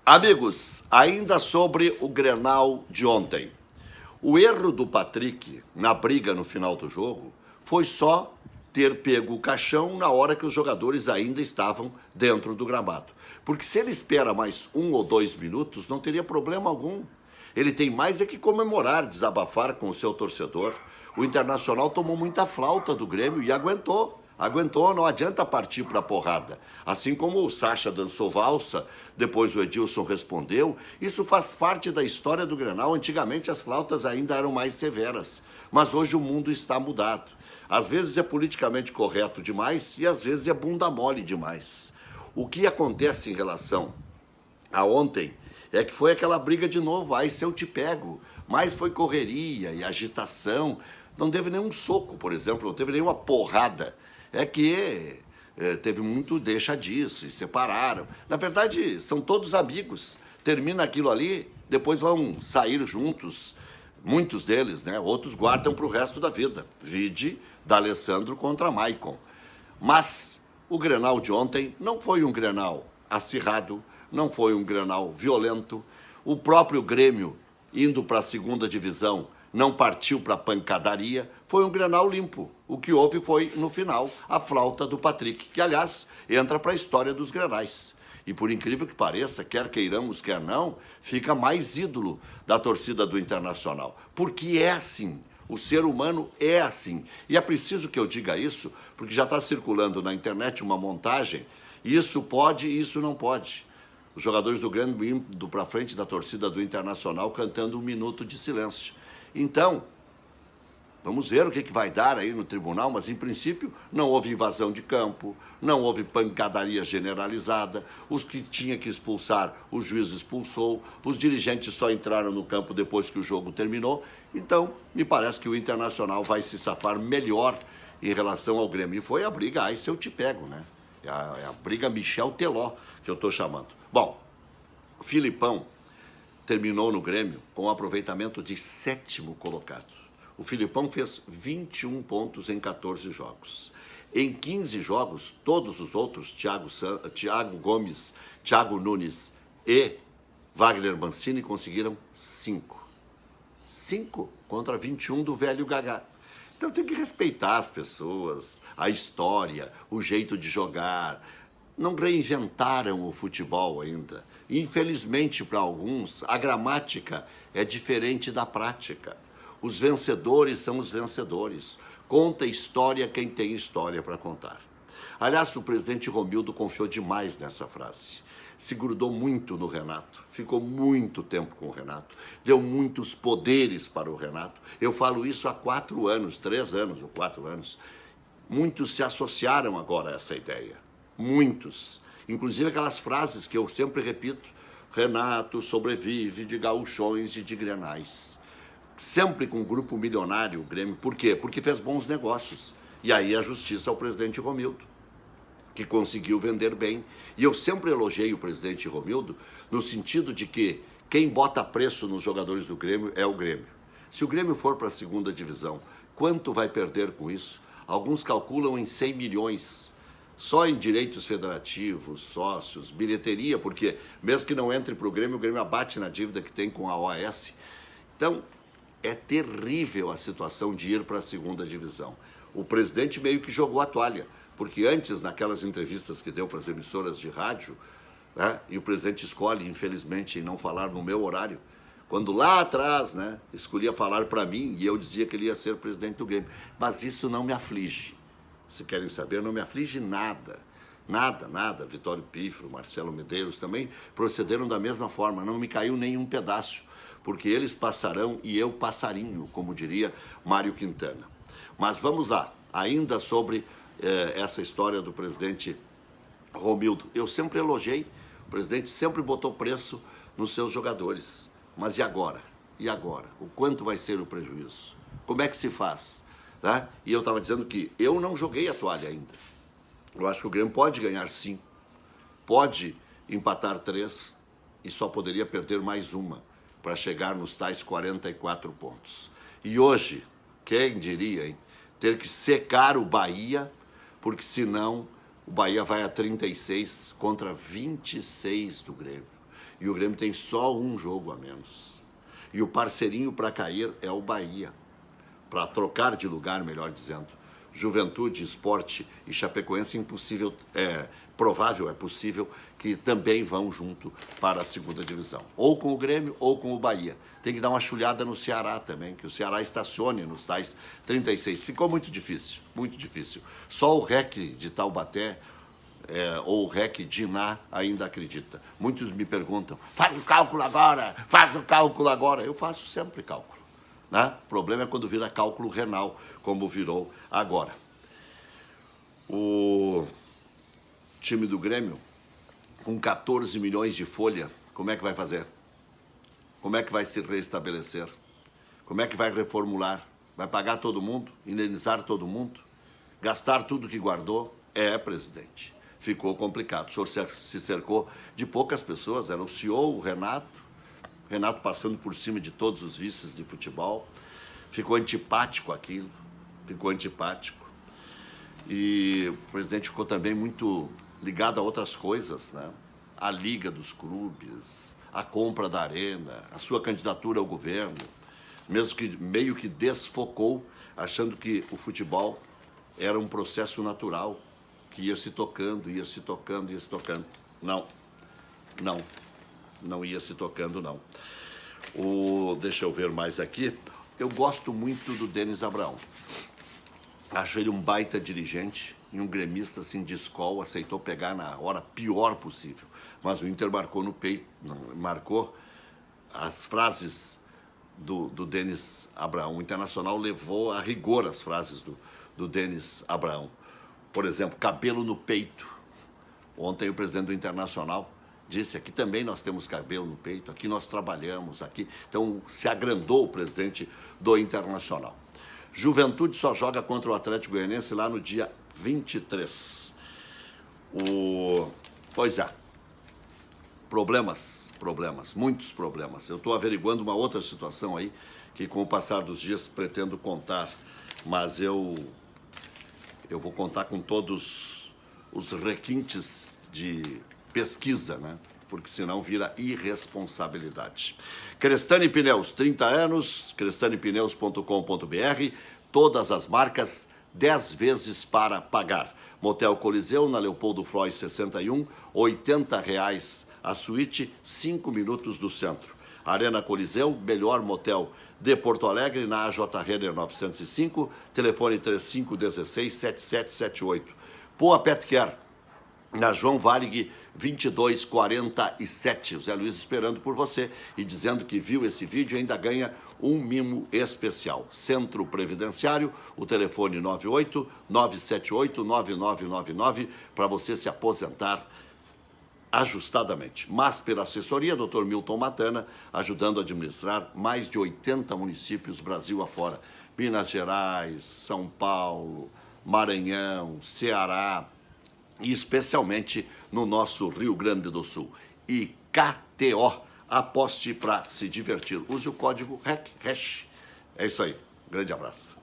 Amigos, ainda sobre o Grenal de ontem. O erro do Patrick na briga no final do jogo foi só ter pego o caixão na hora que os jogadores ainda estavam dentro do gramado. Porque se ele espera mais 1 ou 2 minutos, não teria problema algum. Ele tem mais é que comemorar, desabafar com o seu torcedor. O Internacional tomou muita flauta do Grêmio e aguentou. Aguentou, não adianta partir para a porrada. Assim como o Sacha dançou valsa, depois o Edilson respondeu, isso faz parte da história do Grenal. Antigamente as flautas ainda eram mais severas, mas hoje o mundo está mudado. Às vezes é politicamente correto demais e às vezes é bunda mole demais. O que acontece em relação a ontem é que foi aquela briga de novo, aí se eu te pego, mas foi correria e agitação, não teve nenhum soco, por exemplo, não teve nenhuma porrada. É que teve muito deixa disso, e separaram. Na verdade, são todos amigos. Termina aquilo ali, depois vão sair juntos, muitos deles, né? Outros guardam para o resto da vida. Vide D'Alessandro contra Maicon. Mas o Grenal de ontem não foi um Grenal acirrado, não foi um Grenal violento. O próprio Grêmio, indo para a segunda divisão, não partiu para pancadaria, foi um Grenal limpo. O que houve foi, no final, a flauta do Patrick, que, aliás, entra para a história dos Grenais. E, por incrível que pareça, quer queiramos, quer não, fica mais ídolo da torcida do Internacional. Porque é assim, o ser humano é assim. E é preciso que eu diga isso, porque já está circulando na internet uma montagem, isso pode e isso não pode. Os jogadores do Grêmio indo para frente da torcida do Internacional cantando 1 minuto de silêncio. Então, vamos ver o que vai dar aí no tribunal, mas em princípio não houve invasão de campo, não houve pancadaria generalizada, os que tinha que expulsar, o juiz expulsou, os dirigentes só entraram no campo depois que o jogo terminou. Então, me parece que o Internacional vai se safar melhor em relação ao Grêmio. E foi a briga, aí se eu te pego, né? É a briga Michel Teló que eu estou chamando. Bom, o Filipão terminou no Grêmio com um aproveitamento de 7º colocado. O Filipão fez 21 pontos em 14 jogos. Em 15 jogos, todos os outros, Thiago Gomes, Thiago Nunes e Wagner Mancini, conseguiram 5. 5 contra 21 do velho Gagá. Então tem que respeitar as pessoas, a história, o jeito de jogar. Não reinventaram o futebol ainda. Infelizmente, para alguns, a gramática é diferente da prática. Os vencedores são os vencedores. Conta história quem tem história para contar. Aliás, o presidente Romildo confiou demais nessa frase. Se grudou muito no Renato, ficou muito tempo com o Renato, deu muitos poderes para o Renato. Eu falo isso há 4 anos, 3 anos ou 4 anos. Muitos se associaram agora a essa ideia. Muitos. Inclusive aquelas frases que eu sempre repito. Renato sobrevive de gauchões e de grenais. Sempre com um grupo milionário, o Grêmio. Por quê? Porque fez bons negócios. E aí a justiça ao presidente Romildo, que conseguiu vender bem. E eu sempre elogiei o presidente Romildo no sentido de que quem bota preço nos jogadores do Grêmio é o Grêmio. Se o Grêmio for para a segunda divisão, quanto vai perder com isso? Alguns calculam em 100 milhões. Só em direitos federativos, sócios, bilheteria, porque mesmo que não entre para o Grêmio abate na dívida que tem com a OAS. Então, é terrível a situação de ir para a segunda divisão. O presidente meio que jogou a toalha, porque antes, naquelas entrevistas que deu para as emissoras de rádio, né, e o presidente escolhe, infelizmente, não falar no meu horário, quando lá atrás, né, escolhia falar para mim e eu dizia que ele ia ser presidente do Grêmio. Mas isso não me aflige. Se querem saber, não me aflige nada. Nada, nada. Vitório Pifro, Marcelo Medeiros também procederam da mesma forma. Não me caiu nenhum pedaço, porque eles passarão e eu passarinho, como diria Mário Quintana. Mas vamos lá, ainda sobre essa história do presidente Romildo. Eu sempre elogiei, o presidente sempre botou preço nos seus jogadores. Mas e agora? E agora? O quanto vai ser o prejuízo? Como é que se faz? Né? E eu estava dizendo que eu não joguei a toalha ainda. Eu acho que o Grêmio pode ganhar 5, pode empatar 3 e só poderia perder mais uma para chegar nos tais 44 pontos. E hoje, quem diria, hein? Ter que secar o Bahia, porque senão o Bahia vai a 36 contra 26 do Grêmio. E o Grêmio tem só um jogo a menos. E o parceirinho para cair é o Bahia. Para trocar de lugar, melhor dizendo. Juventude, Sport e Chapecoense, impossível, provável, é possível que também vão junto para a segunda divisão. Ou com o Grêmio ou com o Bahia. Tem que dar uma chulhada no Ceará também, que o Ceará estacione nos tais 36. Ficou muito difícil, muito difícil. Só o REC de Taubaté ou o REC de Iná ainda acredita. Muitos me perguntam, faz o cálculo agora, faz o cálculo agora. Eu faço sempre cálculo. Né? O problema é quando vira cálculo renal, como virou agora. O time do Grêmio, com 14 milhões de folha, como é que vai fazer? Como é que vai se restabelecer? Como é que vai reformular? Vai pagar todo mundo? Indenizar todo mundo? Gastar tudo que guardou? Presidente. Ficou complicado. O senhor se cercou de poucas pessoas, era o CEO, o Renato passando por cima de todos os vices de futebol. Ficou antipático aquilo, ficou antipático. E o presidente ficou também muito ligado a outras coisas, né? A liga dos clubes, a compra da arena, a sua candidatura ao governo, mesmo que meio que desfocou, achando que o futebol era um processo natural, que ia se tocando, ia se tocando, ia se tocando. Não ia se tocando, não. Deixa eu ver mais aqui. Eu gosto muito do Denis Abraão. Acho ele um baita dirigente e um gremista assim, de escola, aceitou pegar na hora pior possível. Mas o Inter marcou no peito, marcou as frases do Denis Abraão. O Internacional levou a rigor as frases do Denis Abraão. Por exemplo, cabelo no peito. Ontem o presidente do Internacional disse, aqui também nós temos cabelo no peito, aqui nós trabalhamos, aqui. Então se agrandou o presidente do Internacional. Juventude só joga contra o Atlético Goianiense lá no dia 23. Pois é. Problemas, muitos problemas. Eu estou averiguando uma outra situação aí, que com o passar dos dias pretendo contar, mas eu vou contar com todos os requintes de pesquisa, né? Porque senão vira irresponsabilidade. Crestani Pneus, 30 anos, crestanipneus.com.br, todas as marcas, 10 vezes para pagar. Motel Coliseu, na Leopoldo Floyd 61, R$80 a suíte, 5 minutos do centro. Arena Coliseu, melhor motel de Porto Alegre, na AJ Renner 905, telefone 3516-7778. Poa Pet Care, na João Varig 2247. O Zé Luiz esperando por você e dizendo que viu esse vídeo e ainda ganha um mimo especial. Centro Previdenciário, o telefone 98-978-9999 para você se aposentar ajustadamente. Masper Assessoria, Dr. Milton Matana, ajudando a administrar mais de 80 municípios Brasil afora. Minas Gerais, São Paulo, Maranhão, Ceará, e especialmente no nosso Rio Grande do Sul. E KTO, aposte para se divertir. Use o código REC. É isso aí. Grande abraço.